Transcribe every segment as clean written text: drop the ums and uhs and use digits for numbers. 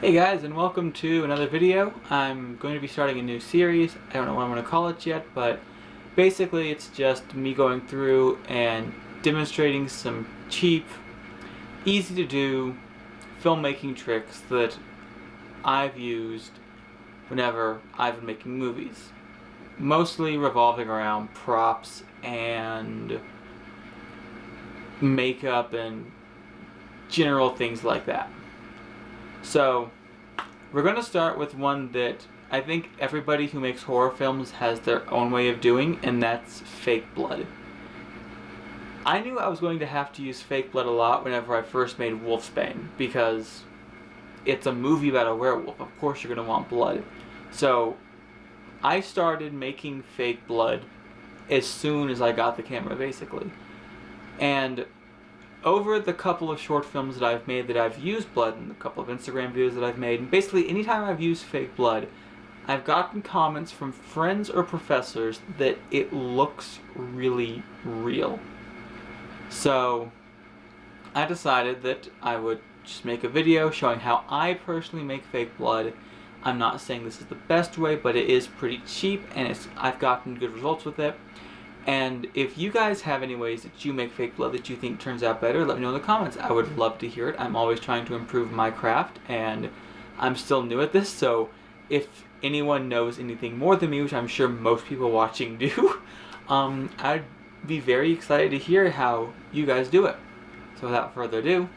Hey guys, and welcome to another video. I'm going to be starting a new series. I don't know what I'm going to call it yet, but basically it's just me going through and demonstrating some cheap, easy to do filmmaking tricks that I've used whenever I've been making movies. Mostly revolving around props and makeup and general things like that. So, we're going to start with one that I think everybody who makes horror films has their own way of doing, and that's fake blood. I knew I was going to have to use fake blood a lot whenever I first made Wolfsbane, because it's a movie about a werewolf. Of course you're going to want blood. So, I started making fake blood as soon as I got the camera, basically. And over the couple of short films that I've made that I've used blood, and a couple of Instagram videos that I've made, and basically anytime I've used fake blood, I've gotten comments from friends or professors that it looks really real. So I decided that I would just make a video showing how I personally make fake blood. I'm not saying this is the best way, but it is pretty cheap, and I've gotten good results with it. And if you guys have any ways that you make fake blood that you think turns out better, let me know in the comments. I would love to hear it. I'm always trying to improve my craft, and I'm still new at this, so if anyone knows anything more than me, which I'm sure most people watching do, I'd be very excited to hear how you guys do it. So without further ado,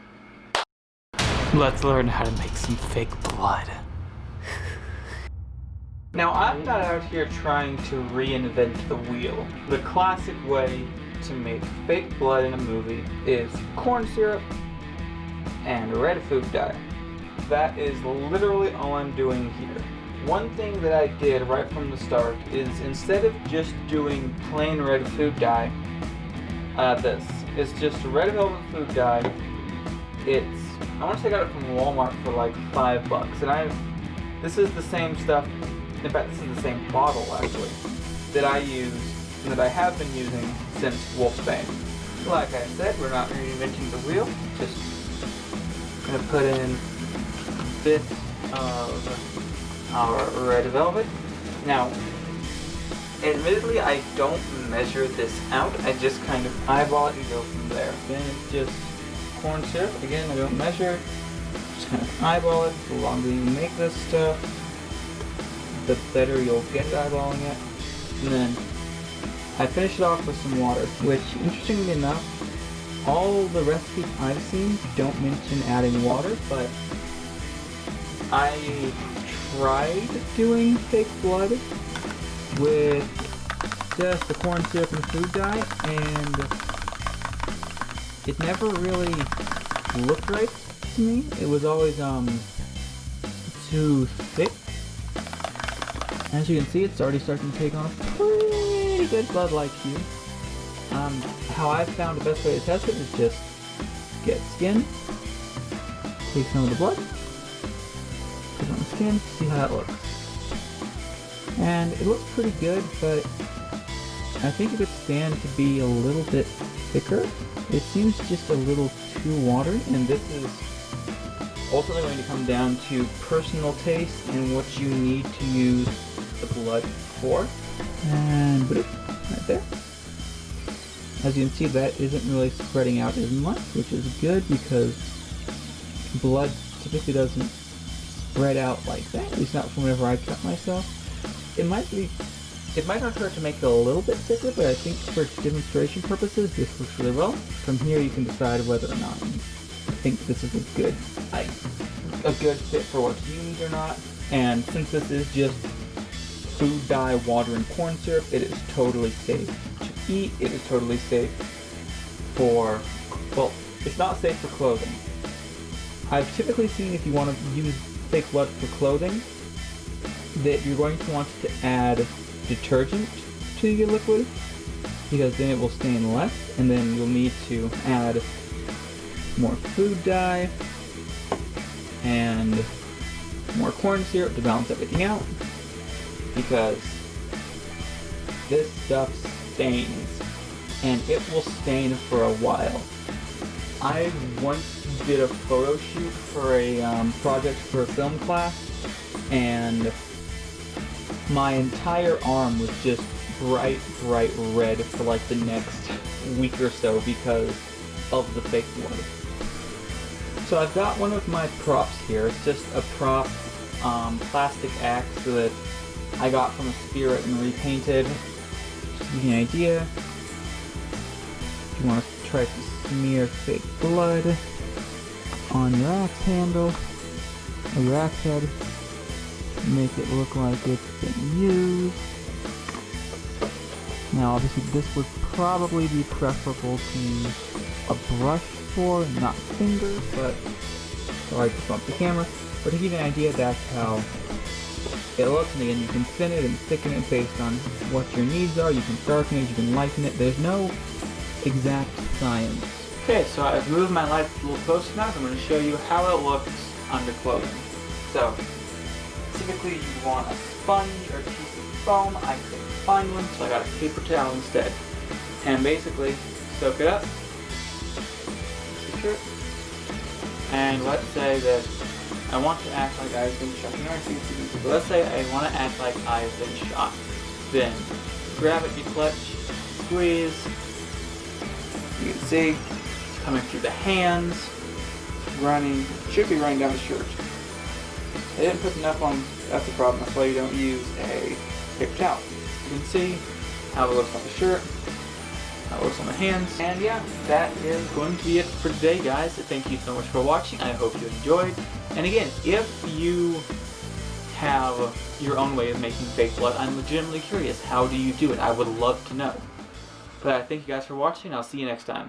let's learn how to make some fake blood. Now, I'm not out here trying to reinvent the wheel. The classic way to make fake blood in a movie is corn syrup and red food dye. That is literally all I'm doing here. One thing that I did right from the start is, instead of just doing plain red food dye, this is just red velvet food dye. I want to say I got it from Walmart for like $5, and this is the same stuff. In fact, this is the same bottle, actually, that I use and that I have been using since Wolfsbane. Like I said, we're not reinventing the wheel. Just going to put in a bit of our red velvet. Now, admittedly, I don't measure this out. I just kind of eyeball it and go from there. Then it's just corn syrup. Again, I don't measure. Just kind of eyeball it. The longer you make this stuff, the better you'll get at eyeballing it. And then I finish it off with some water, which, interestingly enough, all the recipes I've seen don't mention adding water, but I tried doing fake blood with just the corn syrup and food dye, and it never really looked right to me. It was always too thick. As you can see, it's already starting to take on a pretty good blood-like hue. How I've found the best way to test it is just get skin, take some of the blood, put it on the skin, see how that looks. And it looks pretty good, but I think it could stand to be a little bit thicker. It seems just a little too watery, and this is ultimately going to come down to personal taste and what you need to use the blood for. And boop, right there. As you can see, that isn't really spreading out as much, which is good because blood typically doesn't spread out like that, at least not from whenever I cut myself. It might not hurt to make it a little bit thicker, but I think for demonstration purposes, this looks really well. From here, you can decide whether or not you think this is a good fit for what you need or not. And since this is just food dye, water, and corn syrup, it is totally safe to eat. It is totally safe for, well, it's not safe for clothing. I've typically seen, if you want to use fake blood for clothing, that you're going to want to add detergent to your liquid, because then it will stain less, and then you'll need to add more food dye and more corn syrup to balance everything out, because this stuff stains, and it will stain for a while. I once did a photo shoot for a project for a film class, and my entire arm was just bright red for like the next week or so because of the fake blood. So I've got one of my props here. It's just a prop plastic axe that I got from a spirit and repainted. Just to give you an idea. If you want to try to smear fake blood on your axe handle or your axe head, make it look like it's been used. Now obviously this would probably be preferable to use a brush for, not fingers, but sorry to bump the camera. But to give you an idea, that's how it looks, and again you can thin it and thicken it based on what your needs are. You can darken it, you can lighten it. There's no exact science. Okay, so I've moved my light a little closer now, so I'm going to show you how it looks under clothing. So, typically you want a sponge or a piece of foam. I couldn't find one, so I got a paper towel instead. And basically, soak it up, secure it, and let's say that I want to act like I've been shot. But let's say I want to act like I've been shot. Then, grab it, you clutch, squeeze. You can see it's coming through the hands, running, should be running down the shirt. I didn't put enough on, that's the problem, that's why you don't use a paper towel. You can see how it looks on the shirt, how it looks on the hands, and yeah, that is going to be it for today, guys. Thank you so much for watching, I hope you enjoyed. And again, if you have your own way of making fake blood, I'm legitimately curious, how do you do it? I would love to know. But I thank you guys for watching, I'll see you next time.